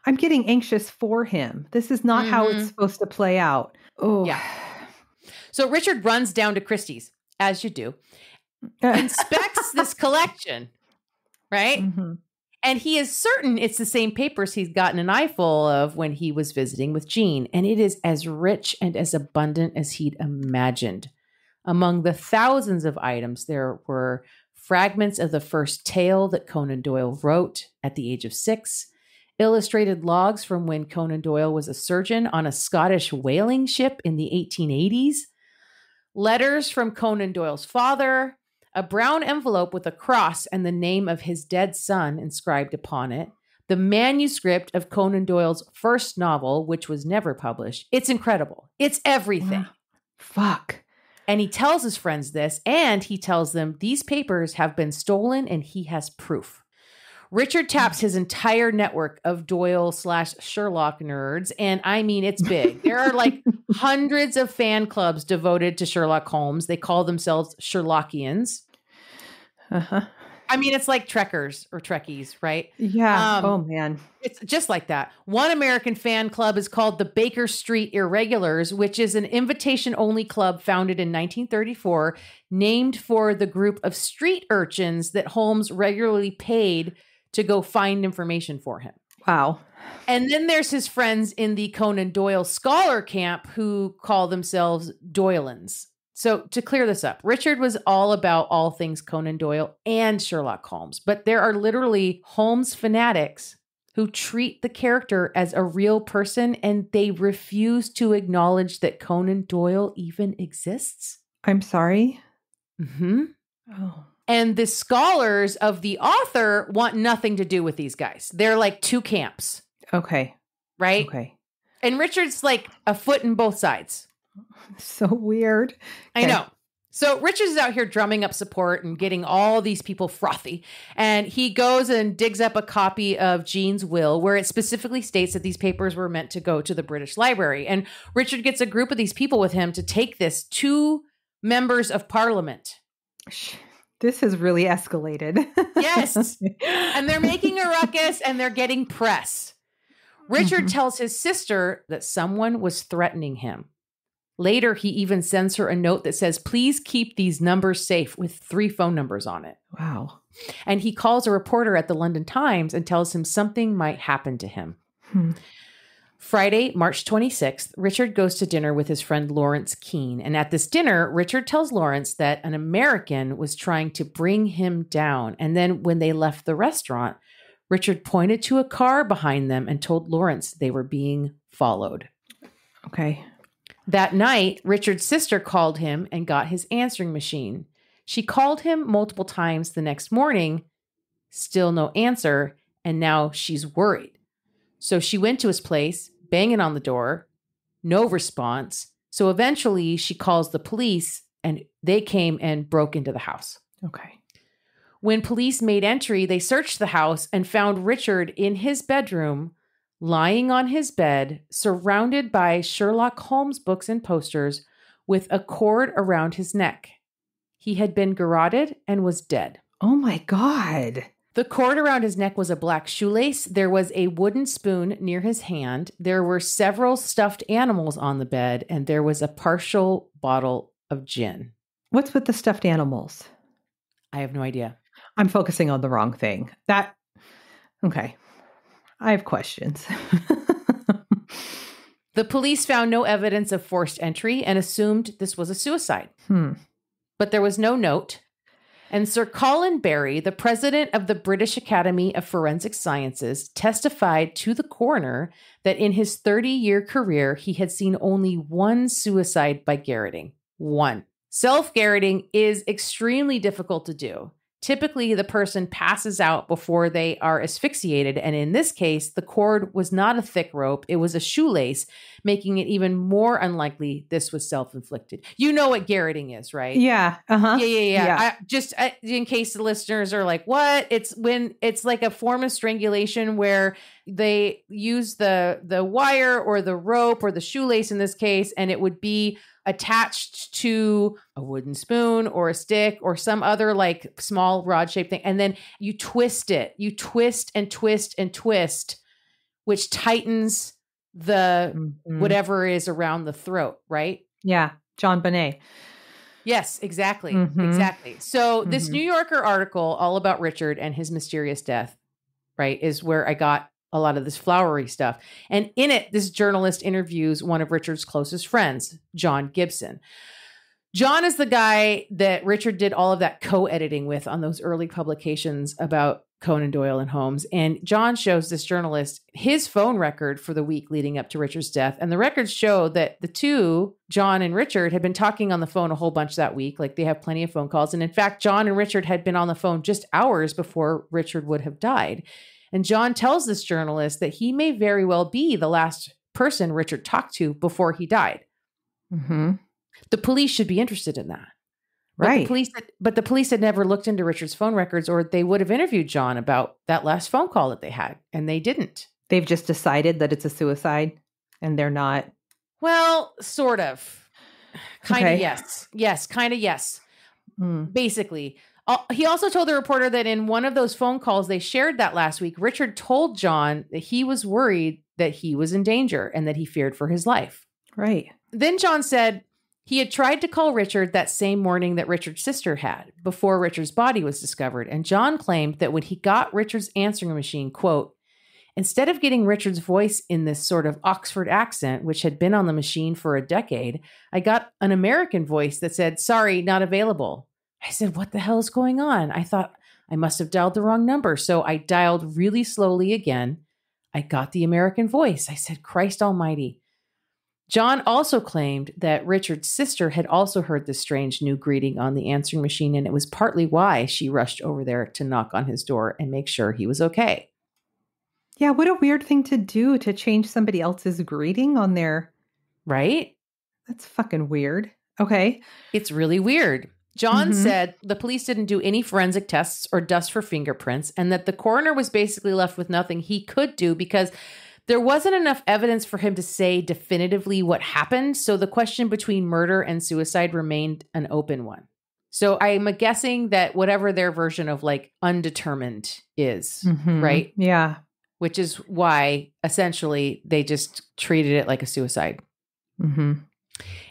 I'm getting anxious for him. This is not how it's supposed to play out. Oh,
yeah. So Richard runs down to Christie's, as you do, inspects this collection, right?
Mm-hmm.
And he is certain it's the same papers he's gotten an eyeful of when he was visiting with Jean. And it is as rich and as abundant as he'd imagined. Among the thousands of items, there were fragments of the first tale that Conan Doyle wrote at the age of 6, illustrated logs from when Conan Doyle was a surgeon on a Scottish whaling ship in the 1880s, letters from Conan Doyle's father, a brown envelope with a cross and the name of his dead son inscribed upon it, the manuscript of Conan Doyle's first novel, which was never published. It's incredible. It's everything.
Fuck.
And he tells his friends this, and he tells them these papers have been stolen and he has proof. Richard taps his entire network of Doyle/Sherlock nerds, and I mean, it's big. There are like hundreds of fan clubs devoted to Sherlock Holmes. They call themselves Sherlockians.
Uh-huh.
I mean, it's like Trekkers or Trekkies, right?
Yeah. Oh, man.
It's just like that. One American fan club is called the Baker Street Irregulars, which is an invitation-only club founded in 1934, named for the group of street urchins that Holmes regularly paid to go find information for him.
Wow.
And then there's his friends in the Conan Doyle scholar camp who call themselves Doyleans. So to clear this up, Richard was all about all things Conan Doyle and Sherlock Holmes, but there are literally Holmes fanatics who treat the character as a real person and they refuse to acknowledge that Conan Doyle even exists.
I'm sorry?
Mm-hmm.
Oh.
And the scholars of the author want nothing to do with these guys. They're like two camps.
Okay.
Right?
Okay.
And Richard's like a foot in both sides.
So weird.
I know. So Richard's out here drumming up support and getting all these people frothy. And he goes and digs up a copy of Jean's will where it specifically states that these papers were meant to go to the British Library. And Richard gets a group of these people with him to take this to members of Parliament.
This has really escalated.
Yes. And they're making a ruckus and they're getting press. Richard tells his sister that someone was threatening him. Later, he even sends her a note that says, please keep these numbers safe with 3 phone numbers on it.
Wow.
And he calls a reporter at the London Times and tells him something might happen to him. Friday, March 26th, Richard goes to dinner with his friend Lawrence Keene. And at this dinner, Richard tells Lawrence that an American was trying to bring him down. And then when they left the restaurant, Richard pointed to a car behind them and told Lawrence they were being followed.
Okay.
That night, Richard's sister called him and got his answering machine. She called him multiple times the next morning, still no answer, and now she's worried. So she went to his place, banging on the door, no response. So eventually she calls the police and they came and broke into the house.
Okay.
When police made entry, they searched the house and found Richard in his bedroom, lying on his bed, surrounded by Sherlock Holmes books and posters, with a cord around his neck. He had been garroted and was dead.
Oh my God.
The cord around his neck was a black shoelace. There was a wooden spoon near his hand. There were several stuffed animals on the bed, and there was a partial bottle of gin.
What's with the stuffed animals?
I have no idea.
I'm focusing on the wrong thing. Okay. I have questions.
The police found no evidence of forced entry and assumed this was a suicide. But there was no note. And Sir Colin Barry, the president of the British Academy of Forensic Sciences, testified to the coroner that in his 30-year career, he had seen only one suicide by garroting. One. Self-garroting is extremely difficult to do. Typically, the person passes out before they are asphyxiated. And in this case, the cord was not a thick rope. It was a shoelace, making it even more unlikely this was self-inflicted. You know what garroting is, right?
Yeah. Uh-huh.
Yeah. In case the listeners are like, what? It's when it's like a form of strangulation where they use the wire or the rope or the shoelace in this case, and it would be attached to a wooden spoon or a stick or some other like small rod shaped thing. And then you twist it. You twist and twist and twist, which tightens the whatever is around the throat, right?
Yeah. John Bonet.
Yes, exactly. Exactly. So this New Yorker article all about Richard and his mysterious death, right, is where I got a lot of this flowery stuff. And in it, this journalist interviews one of Richard's closest friends, John Gibson. John is the guy that Richard did all of that co-editing with on those early publications about Conan Doyle and Holmes. And John shows this journalist his phone record for the week leading up to Richard's death. And the records show that the two, John and Richard, had been talking on the phone a whole bunch that week. Like they have plenty of phone calls. And in fact, John and Richard had been on the phone just hours before Richard would have died. And John tells this journalist that he may very well be the last person Richard talked to before he died. The police should be interested in that.
Right.
But the police had never looked into Richard's phone records, or they would have interviewed John about that last phone call that they had, and they didn't.
They've just decided that it's a suicide and they're not.
Well, sort of. Kind of,
Okay.
yes. Yes, kind of, yes. Basically. He also told the reporter that in one of those phone calls they shared that last week, Richard told John that he was worried that he was in danger and that he feared for his life.
Right.
Then John said he had tried to call Richard that same morning that Richard's sister had before Richard's body was discovered. And John claimed that when he got Richard's answering machine, quote, Instead of getting Richard's voice in this sort of Oxford accent, which had been on the machine for a decade, I got an American voice that said, "Sorry, not available." I said, "What the hell is going on?" I thought I must have dialed the wrong number. So I dialed really slowly again. I got the American voice. I said, "Christ almighty." John also claimed that Richard's sister had also heard the strange new greeting on the answering machine, and it was partly why she rushed over there to knock on his door and make sure he was okay.
Yeah, what a weird thing to do, to change somebody else's greeting on their...
Right?
That's fucking weird. Okay.
It's really weird. John said the police didn't do any forensic tests or dust for fingerprints, and that the coroner was basically left with nothing he could do because there wasn't enough evidence for him to say definitively what happened. So the question between murder and suicide remained an open one. So I'm guessing that whatever their version of like undetermined is, right?
Yeah.
Which is why essentially they just treated it like a suicide.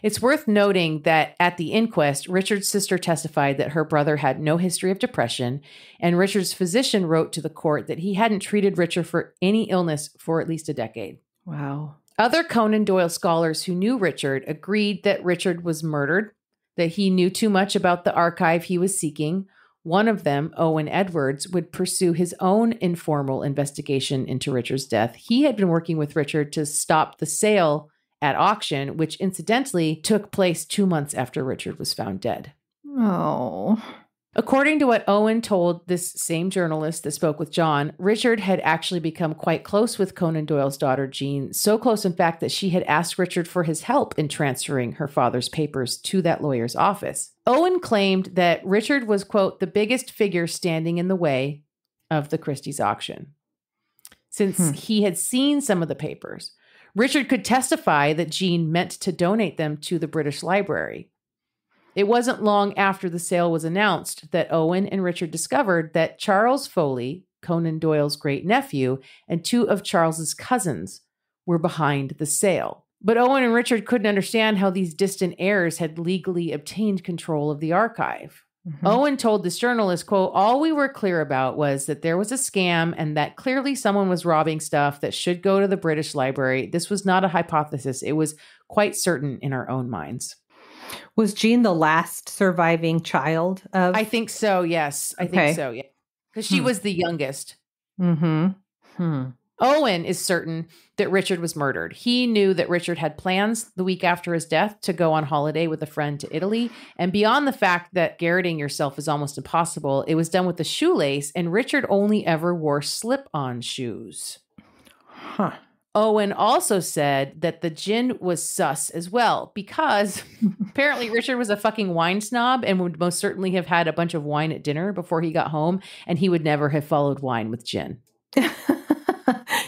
It's worth noting that at the inquest, Richard's sister testified that her brother had no history of depression, and Richard's physician wrote to the court that he hadn't treated Richard for any illness for at least a decade.
Wow.
Other Conan Doyle scholars who knew Richard agreed that Richard was murdered, that he knew too much about the archive he was seeking. One of them, Owen Edwards, would pursue his own informal investigation into Richard's death. He had been working with Richard to stop the sale at auction, which incidentally took place 2 months after Richard was found dead.
Oh.
According to what Owen told this same journalist that spoke with John, Richard had actually become quite close with Conan Doyle's daughter, Jean, so close, in fact, that she had asked Richard for his help in transferring her father's papers to that lawyer's office. Owen claimed that Richard was, quote, the biggest figure standing in the way of the Christie's auction. Since he had seen some of the papers, Richard could testify that Jean meant to donate them to the British Library. It wasn't long after the sale was announced that Owen and Richard discovered that Charles Foley, Conan Doyle's great-nephew, and 2 of Charles's cousins were behind the sale. But Owen and Richard couldn't understand how these distant heirs had legally obtained control of the archive. Owen told this journalist, quote, all we were clear about was that there was a scam and that clearly someone was robbing stuff that should go to the British Library. This was not a hypothesis. It was quite certain in our own minds.
Was Jean the last surviving child of...
I think so, yes. I think so, yeah. Because she was the youngest. Owen is certain that Richard was murdered. He knew that Richard had plans the week after his death to go on holiday with a friend to Italy. And beyond the fact that garroting yourself is almost impossible, it was done with a shoelace, and Richard only ever wore slip-on shoes. Owen also said that the gin was sus as well, because apparently Richard was a fucking wine snob and would most certainly have had a bunch of wine at dinner before he got home, and he would never have followed wine with gin.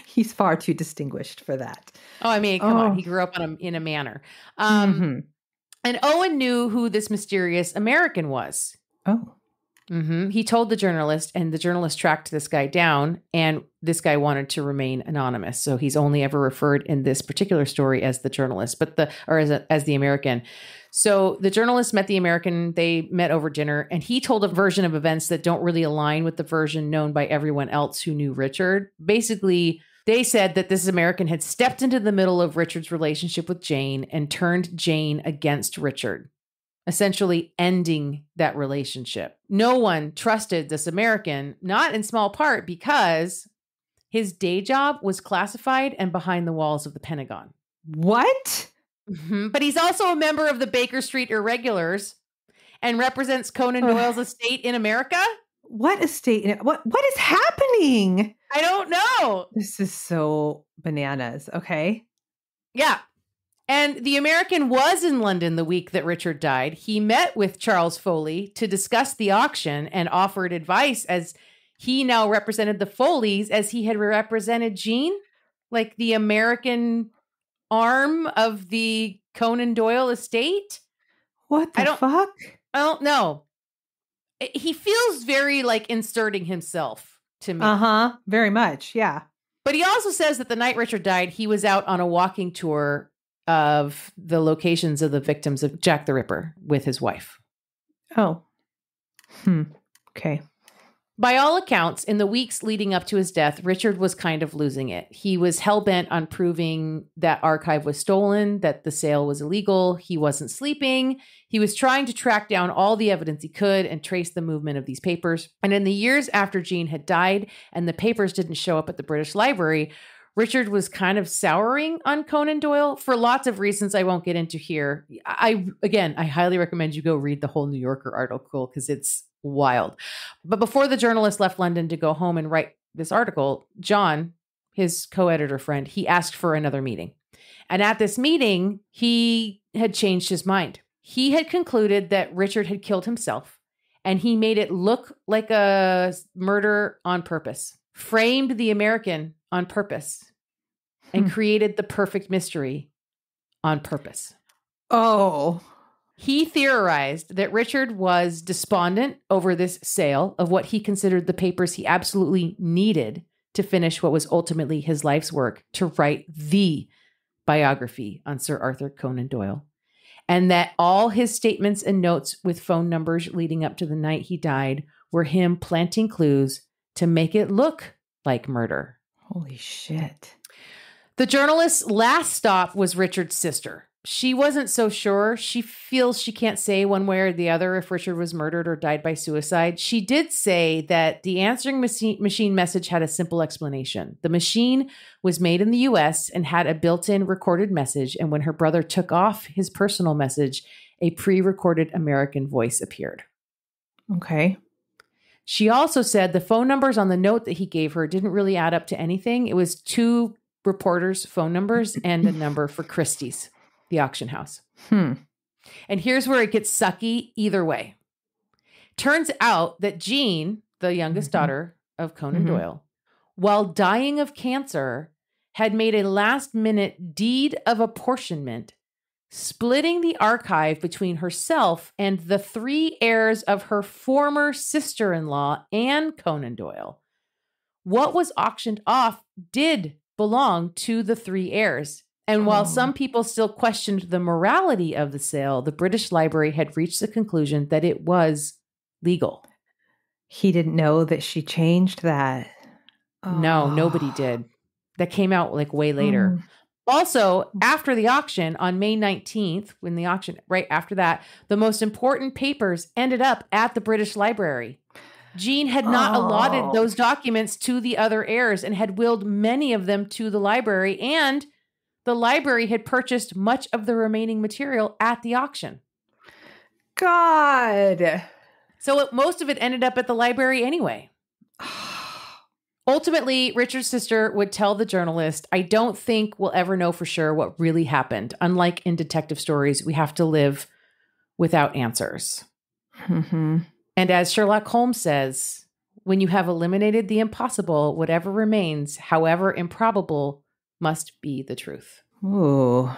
He's far too distinguished for that.
Oh, I mean, come on. He grew up in a manor. And Owen knew who this mysterious American was. He told the journalist, and the journalist tracked this guy down, and this guy wanted to remain anonymous. So he's only ever referred in this particular story as the journalist, as the American. So the journalist met the American. They met over dinner, and he told a version of events that don't really align with the version known by everyone else who knew Richard. Basically, they said that this American had stepped into the middle of Richard's relationship with Jane and turned Jane against Richard, essentially ending that relationship. No one trusted this American, not in small part because his day job was classified and behind the walls of the Pentagon.
What?
But he's also a member of the Baker Street Irregulars and represents Conan Doyle's estate in America.
What estate? What is happening?
I don't know.
This is so bananas. Okay.
Yeah. And the American was in London the week that Richard died. He met with Charles Foley to discuss the auction and offered advice, as he now represented the Foleys as he had represented Jean, like the American arm of the Conan Doyle estate.
What the fuck?
I don't know. He feels very like inserting himself to me.
Very much. Yeah.
But he also says that the night Richard died, he was out on a walking tour of the locations of the victims of Jack the Ripper with his wife.
Oh. Okay.
By all accounts, in the weeks leading up to his death, Richard was kind of losing it. He was hell-bent on proving that archive was stolen, that the sale was illegal. He wasn't sleeping. He was trying to track down all the evidence he could and trace the movement of these papers. And in the years after Jean had died and the papers didn't show up at the British Library, Richard was kind of souring on Conan Doyle for lots of reasons I won't get into here. I highly recommend you go read the whole New Yorker article because it's wild. But before the journalist left London to go home and write this article, John, his co-editor friend, he asked for another meeting. And at this meeting, he had changed his mind. He had concluded that Richard had killed himself, and he made it look like a murder on purpose, framed the American on purpose, and created the perfect mystery on purpose.
Oh.
He theorized that Richard was despondent over this sale of what he considered the papers he absolutely needed to finish what was ultimately his life's work, to write the biography on Sir Arthur Conan Doyle. And that all his statements and notes with phone numbers leading up to the night he died were him planting clues to make it look like murder.
Holy shit.
The journalist's last stop was Richard's sister. She wasn't so sure. She feels she can't say one way or the other if Richard was murdered or died by suicide. She did say that the answering machine message had a simple explanation. The machine was made in the US and had a built-in recorded message. And when her brother took off his personal message, a pre-recorded American voice appeared.
Okay.
She also said the phone numbers on the note that he gave her didn't really add up to anything. It was 2 reporters' phone numbers and a number for Christie's, the auction house. And here's where it gets sucky either way. Turns out that Jean, the youngest daughter of Conan Doyle, while dying of cancer, had made a last-minute deed of apportionment, splitting the archive between herself and the 3 heirs of her former sister-in-law, Anne Conan Doyle. What was auctioned off did belong to the 3 heirs. And while some people still questioned the morality of the sale, the British Library had reached the conclusion that it was legal.
He didn't know that she changed that.
No, nobody did. That came out like way later. Also, after the auction on May 19th, when the auction, right after that, the most important papers ended up at the British Library. Jean had not allotted those documents to the other heirs and had willed many of them to the library, and the library had purchased much of the remaining material at the auction.
God.
So most of it ended up at the library anyway. Ultimately, Richard's sister would tell the journalist, I don't think we'll ever know for sure what really happened. Unlike in detective stories, we have to live without answers. And as Sherlock Holmes says, when you have eliminated the impossible, whatever remains, however improbable, must be the truth.
Ooh.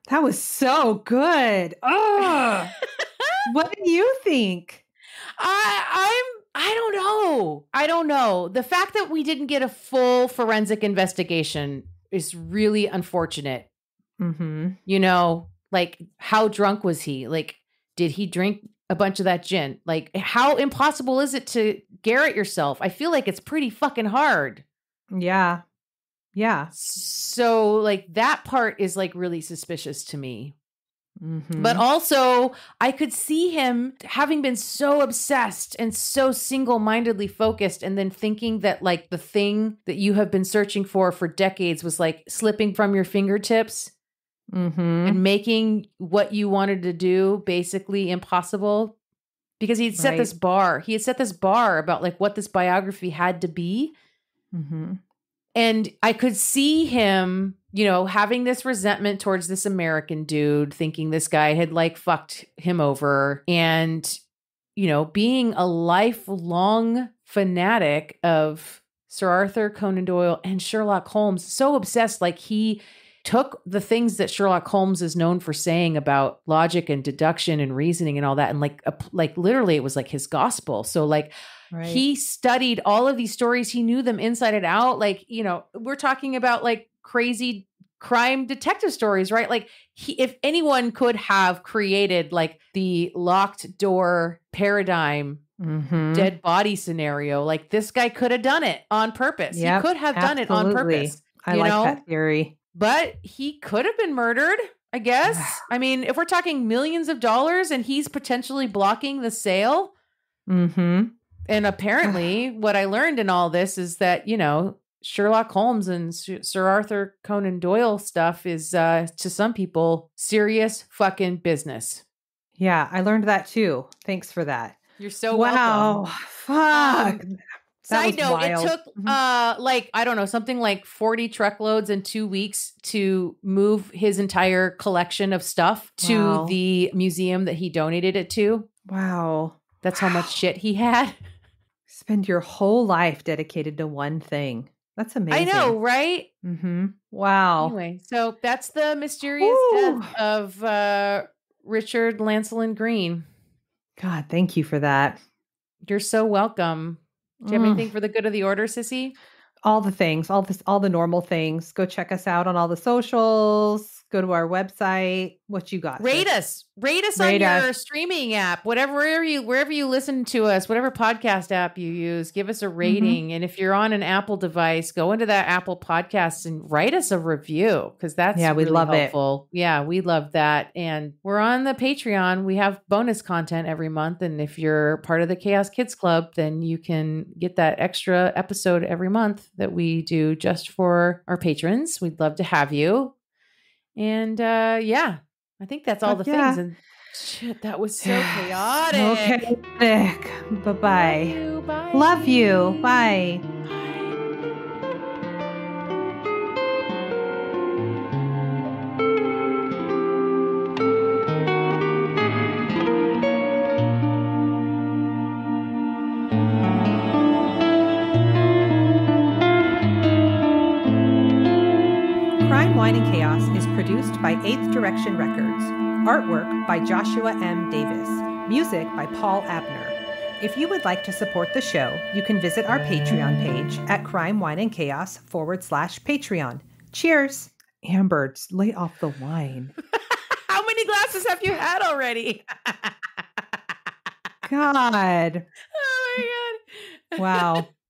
That was so good. Oh, what do you think?
I don't know. The fact that we didn't get a full forensic investigation is really unfortunate. You know, like, how drunk was he? Like, did he drink a bunch of that gin? Like, how impossible is it to garrot yourself? I feel like it's pretty fucking hard.
Yeah. Yeah.
So like that part is like really suspicious to me. But also I could see him having been so obsessed and so single-mindedly focused and then thinking that like the thing that you have been searching for decades was like slipping from your fingertips and making what you wanted to do basically impossible, because he'd set this bar. He had set this bar about like what this biography had to be. And I could see him, you know, having this resentment towards this American dude, thinking this guy had like fucked him over, and, you know, being a lifelong fanatic of Sir Arthur Conan Doyle and Sherlock Holmes, so obsessed, like he took the things that Sherlock Holmes is known for saying about logic and deduction and reasoning and all that, and like literally it was like his gospel. So like he studied all of these stories. He knew them inside and out. Like, you know, we're talking about like crazy crime detective stories, right? Like if anyone could have created like the locked door paradigm dead body scenario. Like this guy could have done it on purpose.
Yep,
He could have done it on purpose.
I like that theory.
But he could have been murdered, I guess. I mean, if we're talking millions of dollars and he's potentially blocking the sale. And apparently what I learned in all this is that, Sherlock Holmes and Sir Arthur Conan Doyle stuff is, to some people, serious fucking business.
Yeah, I learned that too. Thanks for that.
You're so welcome.
Fuck.
Side note, wild. It took I don't know, something like 40 truckloads in 2 weeks to move his entire collection of stuff to the museum that he donated it to.
Wow.
That's how much shit he had.
Spend your whole life dedicated to one thing. That's amazing.
I know, right?
Wow.
Anyway, so that's the mysterious death of Richard Lancelyn Green.
God, thank you for that.
You're so welcome. Do you have anything for the good of the order, Sissy?
All the things, all the normal things. Go check us out on all the socials. Go to our website. What you got?
Rate us on your streaming app, wherever you listen to us, whatever podcast app you use, give us a rating. And if you're on an Apple device, go into that Apple Podcasts and write us a review, because that's
we
really
love
helpful. Yeah, we love that. And we're on the Patreon. We have bonus content every month. And if you're part of the Chaos Kids Club, then you can get that extra episode every month that we do just for our patrons. We'd love to have you. And I think that's all the things. And shit, that was so chaotic.
Okay. Bye-bye. Love you. Bye. Wine and Chaos is produced by 8th Direction Records. Artwork by Joshua M. Davis. Music by Paul Abner. If you would like to support the show, you can visit our Patreon page at crimewineandchaos.com/Patreon. Cheers. Amber, lay off the wine.
How many glasses have you had already?
God.
Oh my God.
Wow.